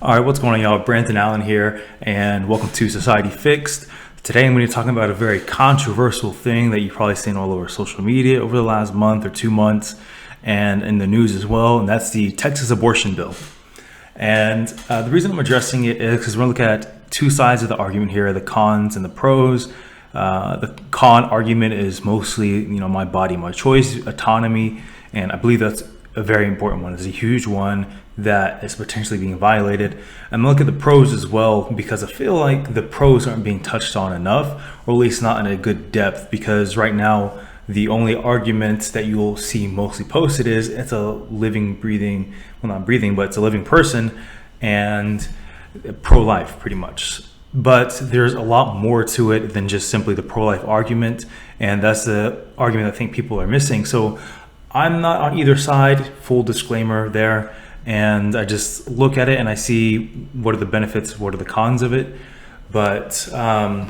All right, what's going on, y'all? Brandon Allen here, and welcome to Society Fixed. Today, I'm going to be talking about a very controversial thing that you've probably seen all over social media over the last month or 2 months, and in the news as well, and that's the Texas abortion bill. And the reason I'm addressing it is because we're going to look at two sides of the argument here, the cons and the pros. The con argument is mostly, my body, my choice, autonomy, and I believe that's a very important one. It's a huge one that is potentially being violated. And look at the pros as well, because I feel like the pros aren't being touched on enough, or at least not in a good depth, because right now the only argument that you'll see mostly posted is it's a living, breathing, well, not breathing, but it's a living person and pro-life pretty much. But there's a lot more to it than just simply the pro-life argument, and that's the argument I think people are missing. So I'm not on either side, full disclaimer there, and I just look at it and I see what are the benefits, what are the cons of it. But so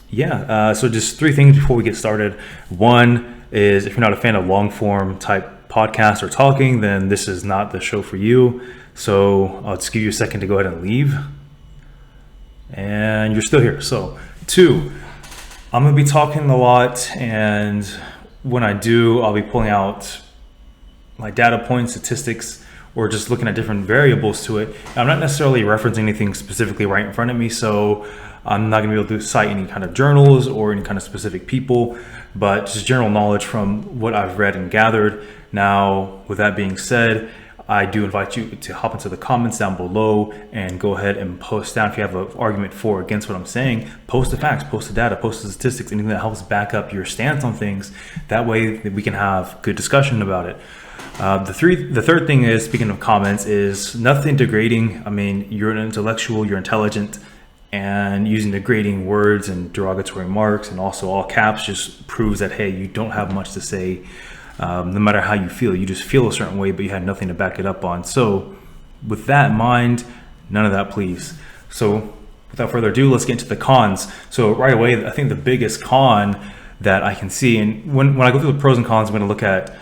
just three things before we get started. One is, if you're not a fan of long form type podcasts or talking, then this is not the show for you. So I'll just give you a second to go ahead and leave. And you're still here. So two, I'm going to be talking a lot, and when I do, I'll be pulling out my data points, statistics, or just looking at different variables to it. I'm not necessarily referencing anything specifically right in front of me, so I'm not gonna be able to cite any kind of journals or any kind of specific people, but just general knowledge from what I've read and gathered. Now, with that being said, I do invite you to hop into the comments down below and go ahead and post down if you have an argument for or against what I'm saying. Post the facts, post the data, post the statistics, anything that helps back up your stance on things. That way we can have good discussion about it. The third thing is, speaking of comments, is nothing degrading. I mean, you're an intellectual, you're intelligent, and using degrading words and derogatory marks and also all caps just proves that, hey, you don't have much to say. No matter how you feel, you just feel a certain way, but you had nothing to back it up on. So with that in mind, none of that, please. So without further ado, let's get into the cons. So right away, I think the biggest con that I can see, and when I go through the pros and cons, I'm going to look at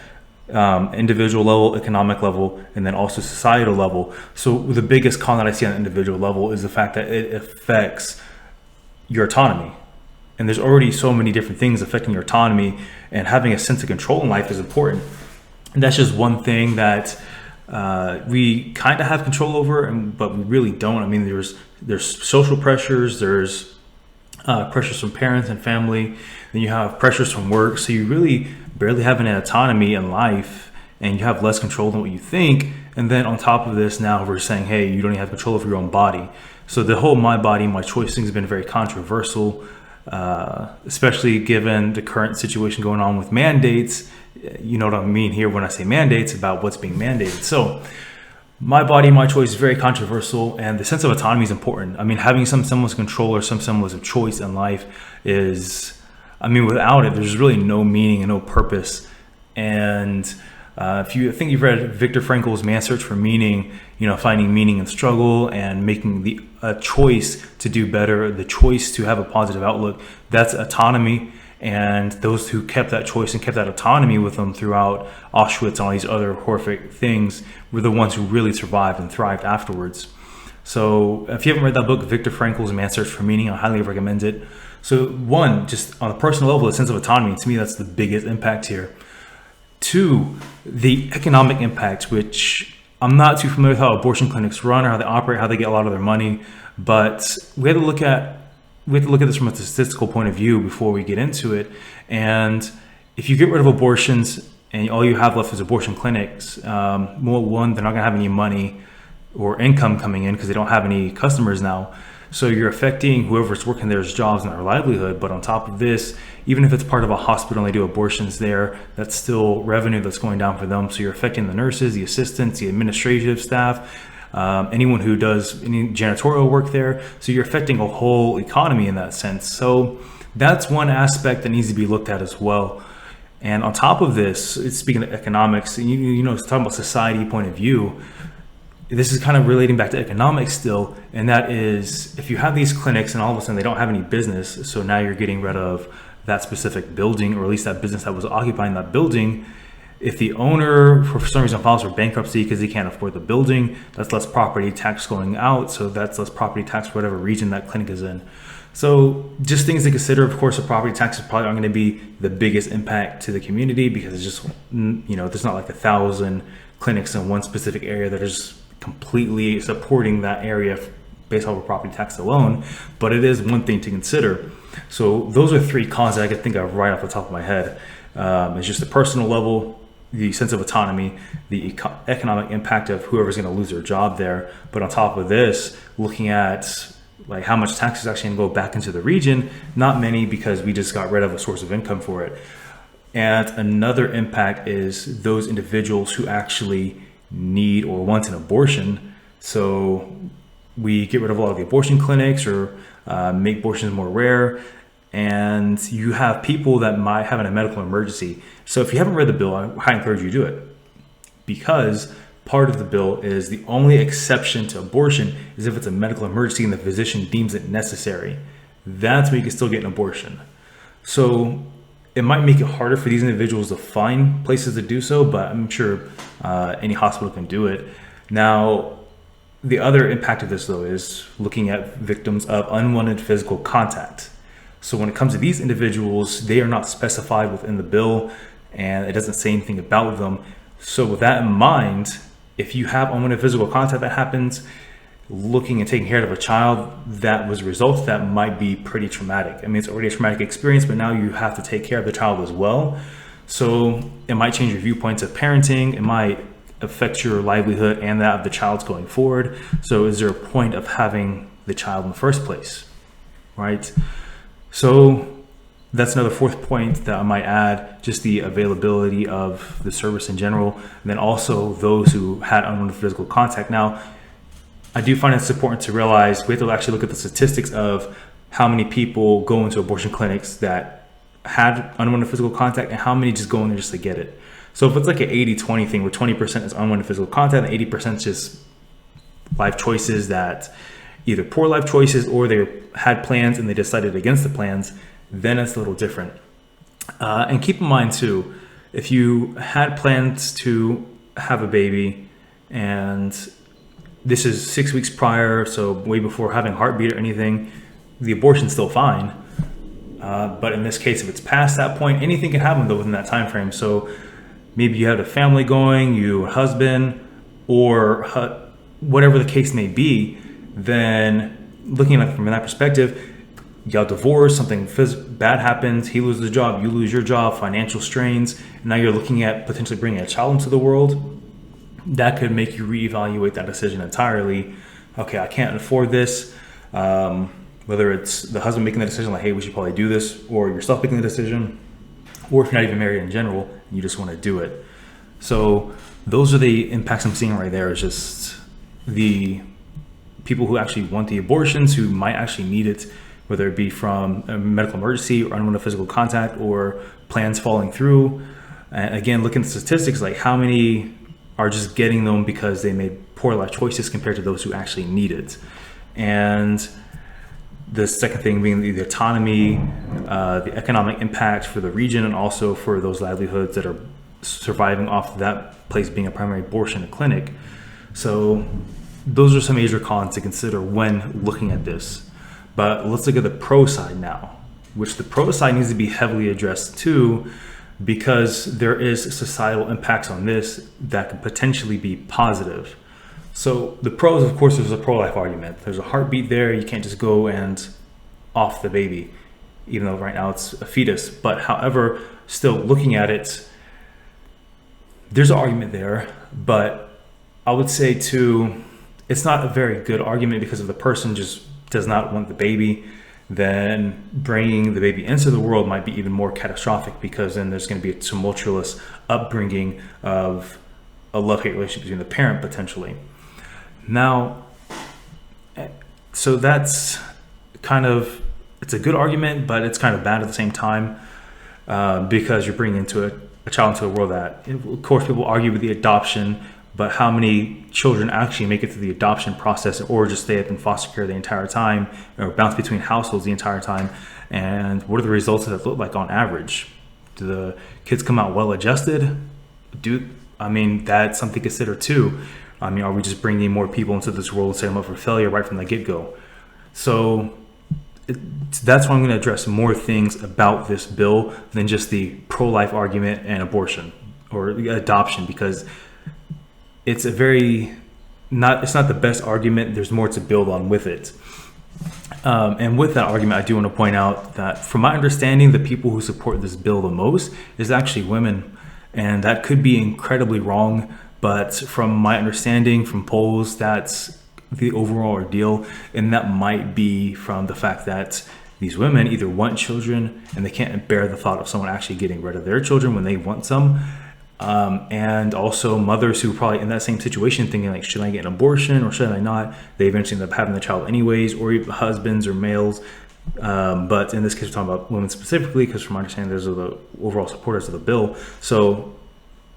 individual level, economic level, and then also societal level. So the biggest con that I see on the individual level is the fact that it affects your autonomy. And there's already so many different things affecting your autonomy, and having a sense of control in life is important. And that's just one thing that we kind of have control over, but we really don't. I mean, there's social pressures, there's pressures from parents and family, then you have pressures from work. So you really barely have any autonomy in life, and you have less control than what you think. And then on top of this, now we're saying, hey, you don't even have control over your own body. So the whole my body, my choice thing has been very controversial. Especially given the current situation going on with mandates. You know what I mean here when I say mandates, about what's being mandated. So my body, my choice is very controversial, and the sense of autonomy is important. I mean, having some semblance of control or some semblance of choice in life is, without it, there's really no meaning and no purpose. And I think you've read Viktor Frankl's Man's Search for Meaning, finding meaning in struggle and making a choice to do better, the choice to have a positive outlook. That's autonomy. And those who kept that choice and kept that autonomy with them throughout Auschwitz and all these other horrific things were the ones who really survived and thrived afterwards. So if you haven't read that book, Viktor Frankl's Man's Search for Meaning, I highly recommend it. So one, just on a personal level, a sense of autonomy, to me, that's the biggest impact here. Two, the economic impact, which I'm not too familiar with how abortion clinics run or how they operate, how they get a lot of their money, but we have to look at this from a statistical point of view before we get into it. And if you get rid of abortions and all you have left is abortion clinics, one, they're not going to have any money or income coming in because they don't have any customers now. So you're affecting whoever's working there's jobs and their livelihood. But on top of this, even if it's part of a hospital and they do abortions there, that's still revenue that's going down for them. So you're affecting the nurses, the assistants, the administrative staff, anyone who does any janitorial work there. So you're affecting a whole economy in that sense. So that's one aspect that needs to be looked at as well. And on top of this, speaking of economics, it's talking about society point of view. This is kind of relating back to economics still, and that is, if you have these clinics and all of a sudden they don't have any business, so now you're getting rid of that specific building, or at least that business that was occupying that building, If the owner, for some reason, files for bankruptcy because he can't afford the building, that's less property tax going out. So that's less property tax for whatever region that clinic is in. So just things to consider. Of course, the property taxes probably aren't going to be the biggest impact to the community because it's just, there's not like 1,000 clinics in one specific area that are just completely supporting that area based off of property tax alone. But it is one thing to consider. So those are 3 cons that I could think of right off the top of my head. It's just the personal level, the sense of autonomy, the economic impact of whoever's going to lose their job there. But on top of this, looking at like how much tax is actually going to go back into the region, not many, because we just got rid of a source of income for it. And another impact is those individuals who actually need or want an abortion. So we get rid of a lot of the abortion clinics or make abortions more rare. And you have people that might have a medical emergency. So if you haven't read the bill, I highly encourage you to do it, because part of the bill is the only exception to abortion is if it's a medical emergency and the physician deems it necessary. That's when you can still get an abortion. So it might make it harder for these individuals to find places to do so, but I'm sure any hospital can do it. Now, the other impact of this, though, is looking at victims of unwanted physical contact. So when it comes to these individuals, they are not specified within the bill, and it doesn't say anything about them. So with that in mind, if you have unwanted physical contact that happens, looking and taking care of a child that was a result, that might be pretty traumatic. I mean, it's already a traumatic experience, but now you have to take care of the child as well. So it might change your viewpoints of parenting. It might affect your livelihood and that of the child's going forward. So is there a point of having the child in the first place, right? So that's another 4th point that I might add, just the availability of the service in general, and then also those who had unwanted physical contact. Now, I do find it's important to realize we have to actually look at the statistics of how many people go into abortion clinics that had unwanted physical contact and how many just go in there just to get it. So if it's like an 80-20 thing where 20% is unwanted physical contact and 80% is just life choices, that either poor life choices or they had plans and they decided against the plans, then it's a little different. And keep in mind too, if you had plans to have a baby and this is 6 weeks prior, so way before having a heartbeat or anything, the abortion's still fine. But in this case, if it's past that point, anything can happen though within that time frame. So maybe you have a family going, you a husband, or whatever the case may be, then looking at it from that perspective, y'all divorce, something bad happens, he loses his job, you lose your job, financial strains, and now you're looking at potentially bringing a child into the world. That could make you reevaluate that decision entirely. Okay, I can't afford this. Whether it's the husband making the decision like, hey, we should probably do this, or yourself making the decision, or if you're not even married in general, and you just want to do it. So those are the impacts I'm seeing right there, is just the people who actually want the abortions, who might actually need it, whether it be from a medical emergency or unwanted physical contact or plans falling through. And again, looking at the statistics, like how many are just getting them because they made poor life choices compared to those who actually need it. And the second thing being the autonomy, the economic impact for the region, and also for those livelihoods that are surviving off of that place being a primary abortion clinic. So those are some major cons to consider when looking at this. But let's look at the pro side now, which the pro side needs to be heavily addressed too, because there is societal impacts on this that could potentially be positive. So the pros, of course, there's a pro-life argument. There's a heartbeat there. You can't just go and off the baby, even though right now it's a fetus. But however, still looking at it, there's an argument there. But I would say too, it's not a very good argument, because if the person just does not want the baby, then bringing the baby into the world might be even more catastrophic, because then there's going to be a tumultuous upbringing of a love-hate relationship between the parent potentially. Now, so that's kind of, it's a good argument, but it's kind of bad at the same time, because you're bringing into a child into a world that, of course, people argue with the adoption, but how many children actually make it through the adoption process, or just stay up in foster care the entire time, or bounce between households the entire time? And what are the results that look like on average? Do the kids come out well adjusted? That's something to consider too. Are we just bringing more people into this world and setting them up for failure right from the get-go? So that's why I'm going to address more things about this bill than just the pro-life argument and abortion or adoption, because it's it's not the best argument. There's more to build on with it. And with that argument, I do want to point out that from my understanding, the people who support this bill the most is actually women. And that could be incredibly wrong. But from my understanding from polls, that's the overall ordeal. And that might be from the fact that these women either want children and they can't bear the thought of someone actually getting rid of their children when they want some. And also mothers who are probably in that same situation thinking like, should I get an abortion or should I not? They eventually end up having the child anyways, or even husbands or males. But in this case, we're talking about women specifically, because from my understanding, those are the overall supporters of the bill. So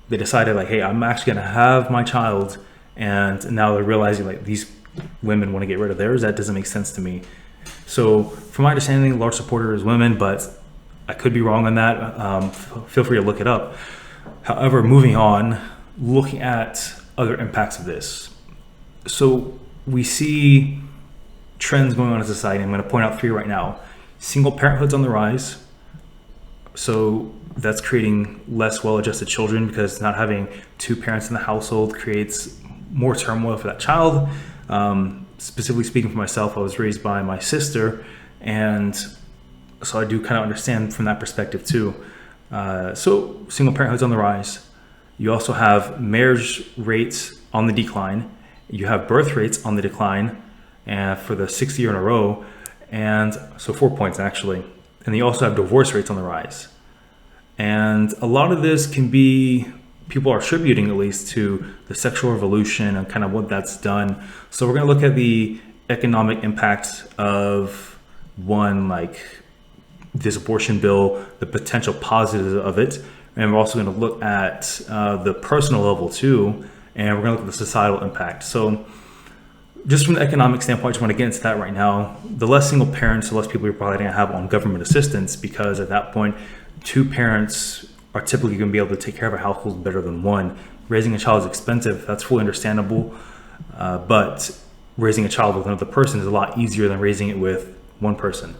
they decided like, hey, I'm actually going to have my child. And now they're realizing like these women want to get rid of theirs. That doesn't make sense to me. So from my understanding, large supporter is women, but I could be wrong on that. Feel free to look it up. However, moving on, looking at other impacts of this. So we see trends going on in society. I'm going to point out 3 right now. Single parenthood's on the rise. So that's creating less well-adjusted children, because not having 2 parents in the household creates more turmoil for that child. Specifically speaking for myself, I was raised by my sister, and so I do kind of understand from that perspective too. So single parenthood's on the rise. You also have marriage rates on the decline. You have birth rates on the decline, and for the 6th year in a row, and so 4 points actually. And you also have divorce rates on the rise. And a lot of this can be, people are attributing at least to the sexual revolution and kind of what that's done. So we're going to look at the economic impact of one, like this abortion bill, the potential positives of it. And we're also going to look at the personal level too. And we're going to look at the societal impact. So just from the economic standpoint, I just want to get into that right now. The less single parents, the less people you're probably going to have on government assistance, because at that point, 2 parents are typically going to be able to take care of a household better than 1. Raising a child is expensive. That's fully understandable. But raising a child with another person is a lot easier than raising it with 1 person.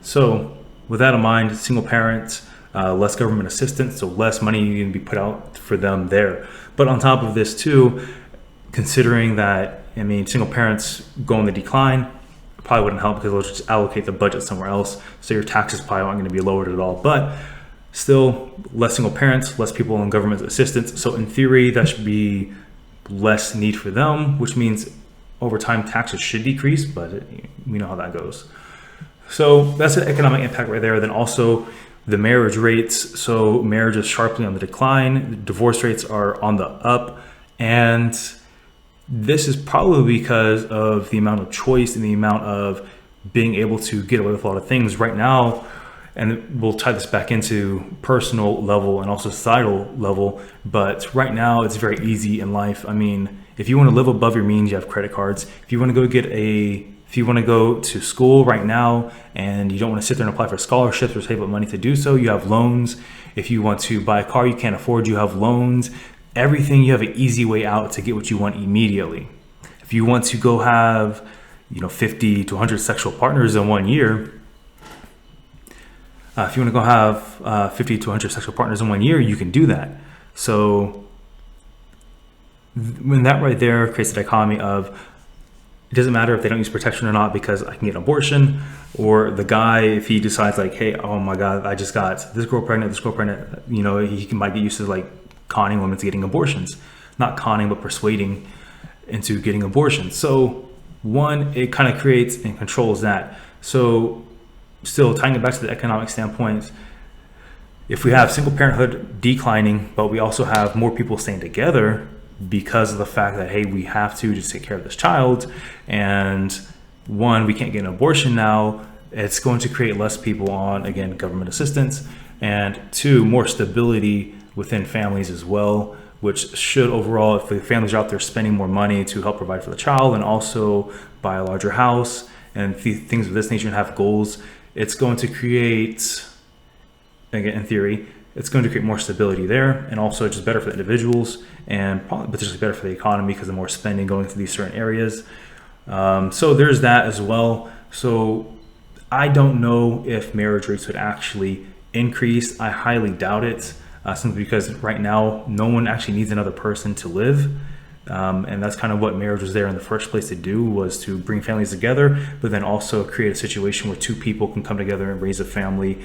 So with that in mind, single parents, less government assistance, so less money needing to be put out for them there. But on top of this too, considering that, single parents go in the decline, probably wouldn't help, because they'll just allocate the budget somewhere else. So your taxes probably aren't going to be lowered at all. But still, less single parents, less people on government assistance. So in theory, that should be less need for them, which means over time taxes should decrease, but we know how that goes. So that's an economic impact right there. Then also the marriage rates. So marriage is sharply on the decline. Divorce rates are on the up. And this is probably because of the amount of choice and the amount of being able to get away with a lot of things right now. And we'll tie this back into personal level and also societal level. But right now it's very easy in life. If you want to live above your means, you have credit cards. If you want to go to school right now and you don't want to sit there and apply for scholarships or save up money to do so, you have loans. If you want to buy a car you can't afford, you have loans. Everything, you have an easy way out to get what you want immediately. If you want to go have 50 to 100 sexual partners in 1 year, if you want to go have 50 to 100 sexual partners in 1 year, you can do that. So when that right there creates a dichotomy of, it doesn't matter if they don't use protection or not, because I can get an abortion. Or the guy, if he decides like, hey, oh my God, I just got this girl pregnant, he might get used to like conning women to getting abortions. Not conning, but persuading into getting abortions. So one, it kind of creates and controls that. So still tying it back to the economic standpoint, if we have single parenthood declining, but we also have more people staying together because of the fact that, hey, we have to just take care of this child, and 1, we can't get an abortion now, it's going to create less people on, again, government assistance, and 2, more stability within families as well, which should overall, if the families are out there spending more money to help provide for the child and also buy a larger house and things of this nature and have goals, it's going to create, again, in theory, it's going to create more stability there, and also just better for the individuals and probably potentially better for the economy because of more spending going to these certain areas. So there's that as well. So I don't know if marriage rates would actually increase. I highly doubt it, simply because right now no one actually needs another person to live. And that's kind of what marriage was there in the first place to do, was to bring families together, but then also create a situation where two people can come together and raise a family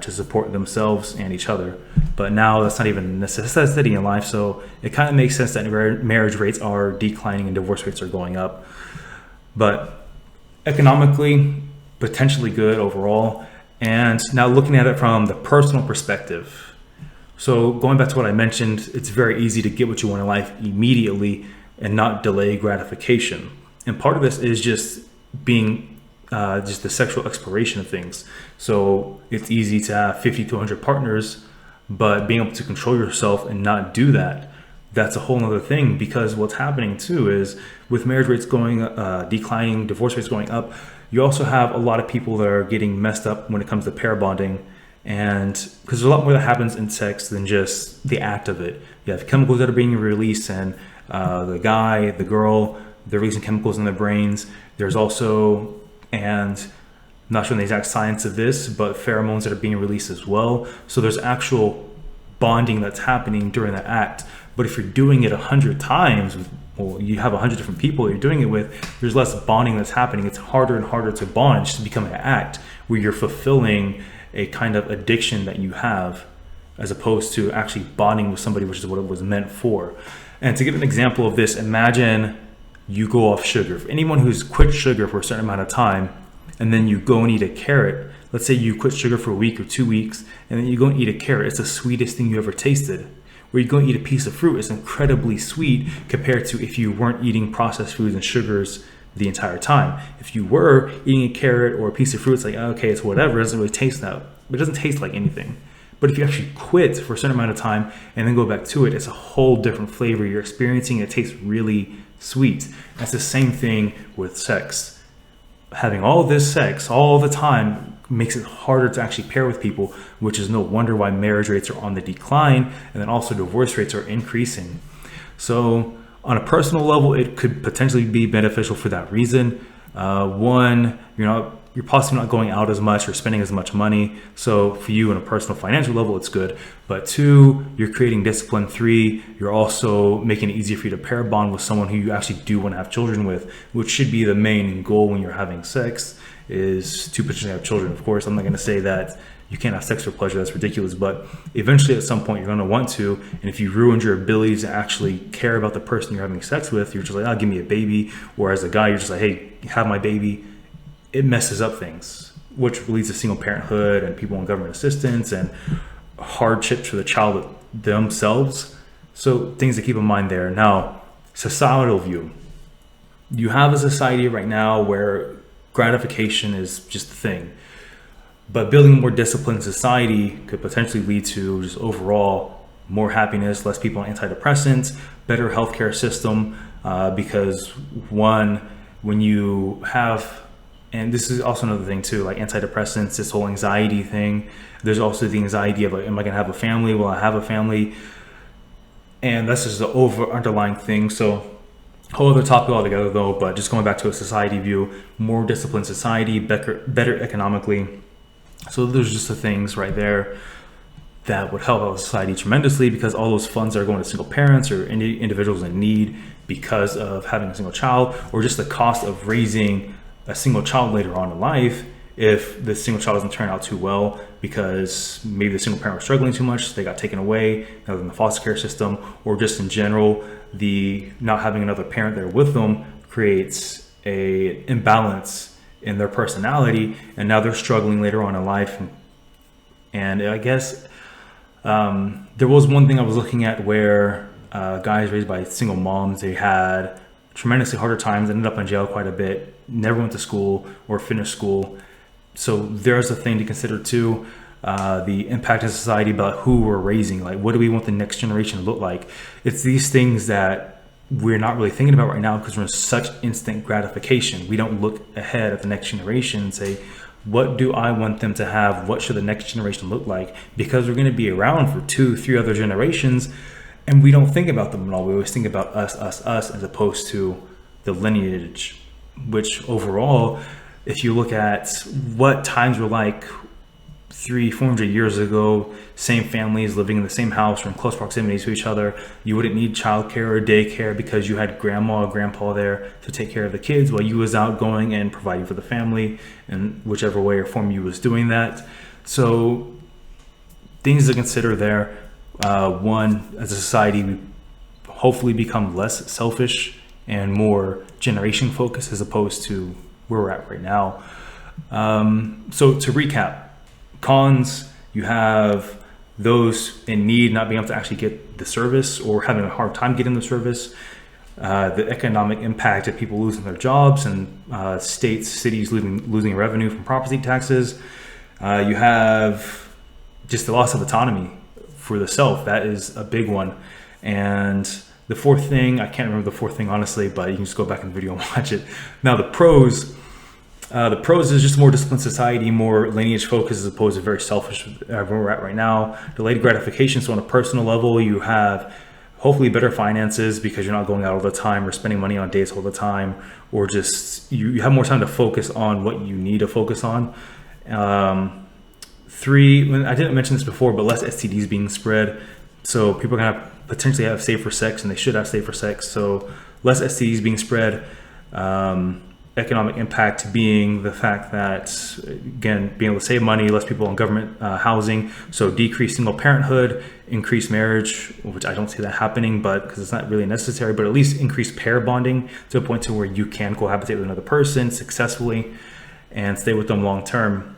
to support themselves and each other. But now that's not even a necessity in life, so it kind of makes sense that marriage rates are declining and divorce rates are going up. But economically, potentially good overall. And now looking at it from the personal perspective, so going back to what I mentioned, it's very easy to get what you want in life immediately and not delay gratification. And part of this is just being just the sexual exploration of things. So it's easy to have 50 to 100 partners, but being able to control yourself and not do that, that's a whole other thing. Because what's happening too is with marriage rates going declining, divorce rates going up, you also have a lot of people that are getting messed up when it comes to pair bonding. And because there's a lot more that happens in sex than just the act of it. You have chemicals that are being released, and the guy, the girl, they're releasing chemicals in their brains. There's also, and I'm not sure the exact science of this, but pheromones that are being released as well. So there's actual bonding that's happening during that act. But if you're doing it 100 times, well, you have 100 different people you're doing it with, there's less bonding that's happening. It's harder and harder to bond. It's just becoming an act where you're fulfilling a kind of addiction that you have, as opposed to actually bonding with somebody, which is what it was meant for. And to give an example of this, imagine you go off sugar. For anyone who's quit sugar for a certain amount of time, and then you go and eat a carrot, let's say you quit sugar for a week or 2 weeks, and then you go and eat a carrot, it's the sweetest thing you ever tasted. Where you go and eat a piece of fruit, it's incredibly sweet compared to if you weren't eating processed foods and sugars the entire time. If you were eating a carrot or a piece of fruit, it's like, okay, it's whatever, it doesn't really taste that. It doesn't taste like anything. But if you actually quit for a certain amount of time and then go back to it, it's a whole different flavor you're experiencing. It tastes really sweet. That's the same thing with sex. Having all this sex all the time makes it harder to actually pair with people, which is no wonder why marriage rates are on the decline, and then also divorce rates are increasing. So on a personal level, it could potentially be beneficial for that reason. One, you're possibly not going out as much or spending as much money. So for you on a personal financial level, it's good. But two, you're creating discipline. Three, you're also making it easier for you to pair bond with someone who you actually do want to have children with, which should be the main goal when you're having sex, is to potentially have children. Of course, I'm not going to say that you can't have sex for pleasure. That's ridiculous. But eventually at some point you're going to want to. And if you ruined your ability to actually care about the person you're having sex with, you're just like, give me a baby. Or as a guy, you're just like, hey, have my baby. It messes up things, which leads to single parenthood and people on government assistance and hardships for the child themselves. So things to keep in mind there. Now, societal view. You have a society right now where gratification is just the thing. But building a more disciplined society could potentially lead to just overall more happiness, less people on antidepressants, better healthcare system. Because one, when you have, and this is also another thing too, like antidepressants, this whole anxiety thing. There's also the anxiety of like, am I gonna have a family? Will I have a family? And that's just the underlying thing. So whole other topic altogether though, but just going back to a society view, more disciplined society, better economically. So there's just the things right there that would help out society tremendously, because all those funds are going to single parents or individuals in need because of having a single child, or just the cost of raising a single child later on in life if the single child doesn't turn out too well because maybe the single parent was struggling too much, they got taken away, now in the foster care system, or just in general, the not having another parent there with them creates a imbalance in their personality, and now they're struggling later on in life. And I guess there was one thing I was looking at where guys raised by single moms, they had tremendously harder times, ended up in jail quite a bit, never went to school or finished school. So there's a thing to consider too, the impact of society about who we're raising. Like, what do we want the next generation to look like? It's these things that we're not really thinking about right now because we're in such instant gratification. We don't look ahead at the next generation and say, What do I want them to have? What should the next generation look like? Because we're going to be around for 2-3 other generations, and we don't think about them at all. We always think about us, as opposed to the lineage, which overall, if you look at what times were like 300-400 years ago, same families living in the same house or in close proximity to each other, you wouldn't need childcare or daycare because you had grandma or grandpa there to take care of the kids while you was out going and providing for the family in whichever way or form you was doing that. So things to consider there. One, as a society, we hopefully become less selfish and more generation focused as opposed to where we're at right now. So to recap, cons, you have those in need not being able to actually get the service or having a hard time getting the service. The economic impact of people losing their jobs and states, cities losing revenue from property taxes. You have just the loss of autonomy for the self. That is a big one. And the fourth thing, I can't remember the fourth thing honestly, but you can just go back in the video and watch it. Now the pros is just more disciplined society, more lineage focused as opposed to very selfish where we're at right now. Delayed gratification. So on a personal level, you have hopefully better finances because you're not going out all the time or spending money on dates all the time, or just you have more time to focus on what you need to focus on. 3, I didn't mention this before, but less STDs being spread. So people are gonna potentially have safer sex, and they should have safer sex. So less STDs being spread. Economic impact being the fact that, again, being able to save money, less people on government housing, so decrease single parenthood, increase marriage, which I don't see that happening, but because it's not really necessary, but at least increase pair bonding to a point to where you can cohabitate with another person successfully and stay with them long term.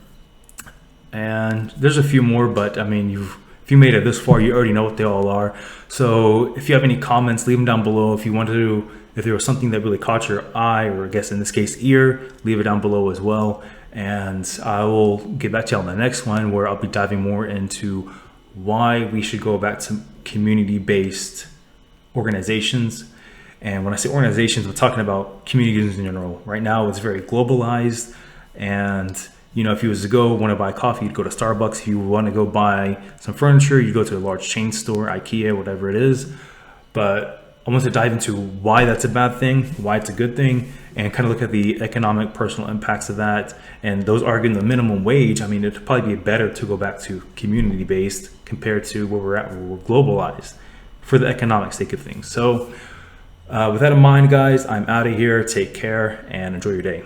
And there's a few more, but I mean, if you made it this far, you already know what they all are. So if you have any comments, leave them down below. If there was something that really caught your eye, or I guess in this case ear, leave it down below as well. And I will get back to you on the next one, where I'll be diving more into why we should go back to community-based organizations. And when I say organizations, I'm talking about communities in general. Right now, it's very globalized. And if you was to want to buy coffee, you'd go to Starbucks. If you want to go buy some furniture, you go to a large chain store, IKEA, whatever it is. But I want to dive into why that's a bad thing, why it's a good thing, and kind of look at the economic, personal impacts of that. And those arguing the minimum wage, I mean, it'd probably be better to go back to community-based compared to where we're at, where we're globalized, for the economic sake of things. So with that in mind, guys, I'm out of here. Take care and enjoy your day.